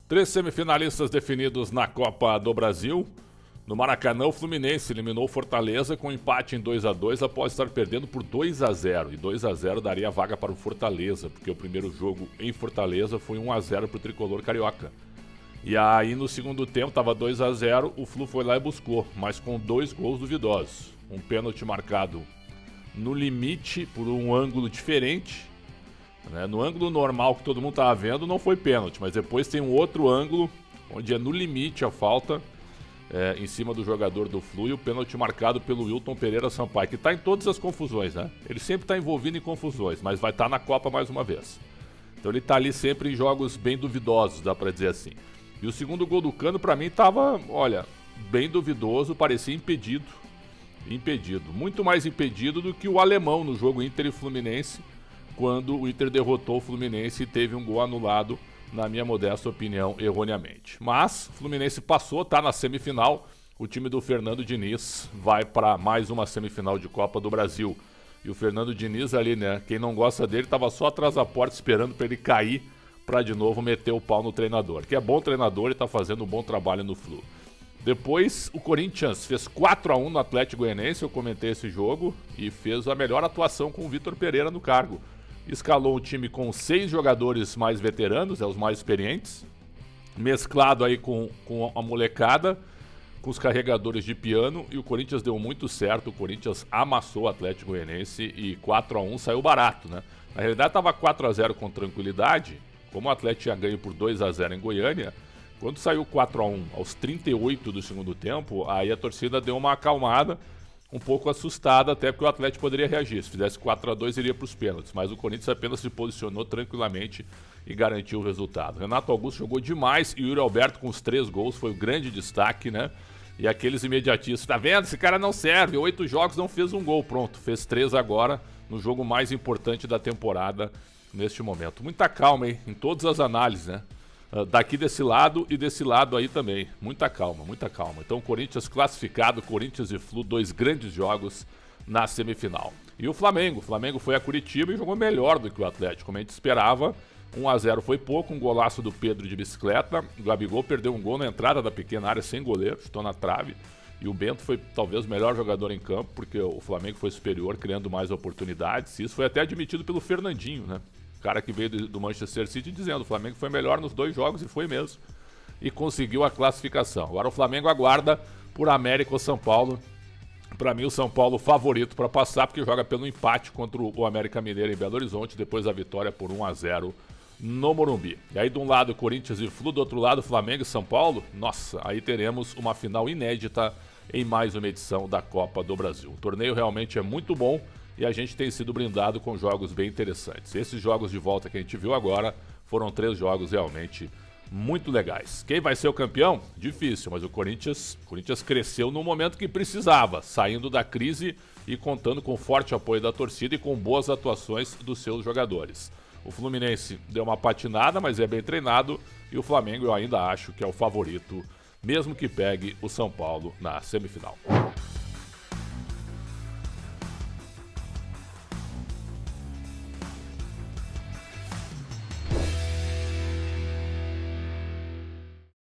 Três semifinalistas definidos na Copa do Brasil. No Maracanã, o Fluminense eliminou o Fortaleza com empate em 2-2 após estar perdendo por 2-0. E 2-0 daria vaga para o Fortaleza, porque o primeiro jogo em Fortaleza foi 1-0 para o tricolor carioca. E aí no segundo tempo estava 2-0, o Flu foi lá e buscou, mas com 2 gols duvidosos. Um pênalti marcado no limite por um ângulo diferente. No ângulo normal que todo mundo estava vendo não foi pênalti, mas depois tem um outro ângulo onde é no limite a falta em cima do jogador do Flu, e o pênalti marcado pelo Wilton Pereira Sampaio, que está em todas as confusões, né? Ele sempre está envolvido em confusões, mas vai estar na Copa mais uma vez. Então ele está ali sempre em jogos bem duvidosos, dá para dizer assim. E o segundo gol do Cano para mim estava, olha, bem duvidoso, parecia impedido. Impedido, muito mais impedido do que o alemão no jogo Inter e Fluminense, quando o Inter derrotou o Fluminense e teve um gol anulado, na minha modesta opinião, erroneamente. Mas o Fluminense passou, tá na semifinal. O time do Fernando Diniz vai para mais uma semifinal de Copa do Brasil. E o Fernando Diniz ali, né, quem não gosta dele, tava só atrás da porta esperando para ele cair, para de novo meter o pau no treinador. Que é bom treinador e tá fazendo um bom trabalho no Flu. Depois o Corinthians fez 4-1 no Atlético Goianiense, eu comentei esse jogo, e fez a melhor atuação com o Vitor Pereira no cargo. Escalou um time com 6 jogadores mais veteranos, os mais experientes, mesclado aí com a molecada, com os carregadores de piano, e o Corinthians deu muito certo. O Corinthians amassou o Atlético Goianiense e 4-1 saiu barato, né? Na realidade estava 4-0 com tranquilidade, como o Atlético tinha ganho por 2-0 em Goiânia. Quando saiu 4-1 aos 38 do segundo tempo, aí a torcida deu uma acalmada, um pouco assustada, até porque o Atlético poderia reagir. Se fizesse 4-2, iria para os pênaltis, mas o Corinthians apenas se posicionou tranquilamente e garantiu o resultado. Renato Augusto jogou demais e o Yuri Alberto com os 3 gols foi o grande destaque, né? E aqueles imediatistas, tá vendo? Esse cara não serve, 8 jogos não fez um gol, pronto, fez 3 agora no jogo mais importante da temporada neste momento. Muita calma, hein? Em todas as análises, né? Daqui desse lado e desse lado aí também. Muita calma, muita calma. Então, Corinthians classificado, Corinthians e Flu, 2 grandes jogos na semifinal. E o Flamengo foi a Curitiba e jogou melhor do que o Atlético, como a gente esperava. 1-0 foi pouco, um golaço do Pedro de bicicleta. O Gabigol perdeu um gol na entrada da pequena área sem goleiro, chutou na trave. E o Bento foi talvez o melhor jogador em campo, porque o Flamengo foi superior, criando mais oportunidades. Isso foi até admitido pelo Fernandinho, né? O cara que veio do Manchester City dizendo: o Flamengo foi melhor nos 2 jogos, e foi mesmo. E conseguiu a classificação. Agora o Flamengo aguarda por América ou São Paulo. Para mim, o São Paulo favorito para passar, porque joga pelo empate contra o América Mineiro em Belo Horizonte, depois da vitória por 1-0 no Morumbi. E aí, de um lado, Corinthians e Flu, do outro lado, Flamengo e São Paulo. Nossa, aí teremos uma final inédita em mais uma edição da Copa do Brasil. O torneio realmente é muito bom e a gente tem sido brindado com jogos bem interessantes. Esses jogos de volta que a gente viu agora foram 3 jogos realmente muito legais. Quem vai ser o campeão? Difícil, mas o Corinthians cresceu no momento que precisava, saindo da crise e contando com forte apoio da torcida e com boas atuações dos seus jogadores. O Fluminense deu uma patinada, mas é bem treinado, e o Flamengo eu ainda acho que é o favorito, mesmo que pegue o São Paulo na semifinal.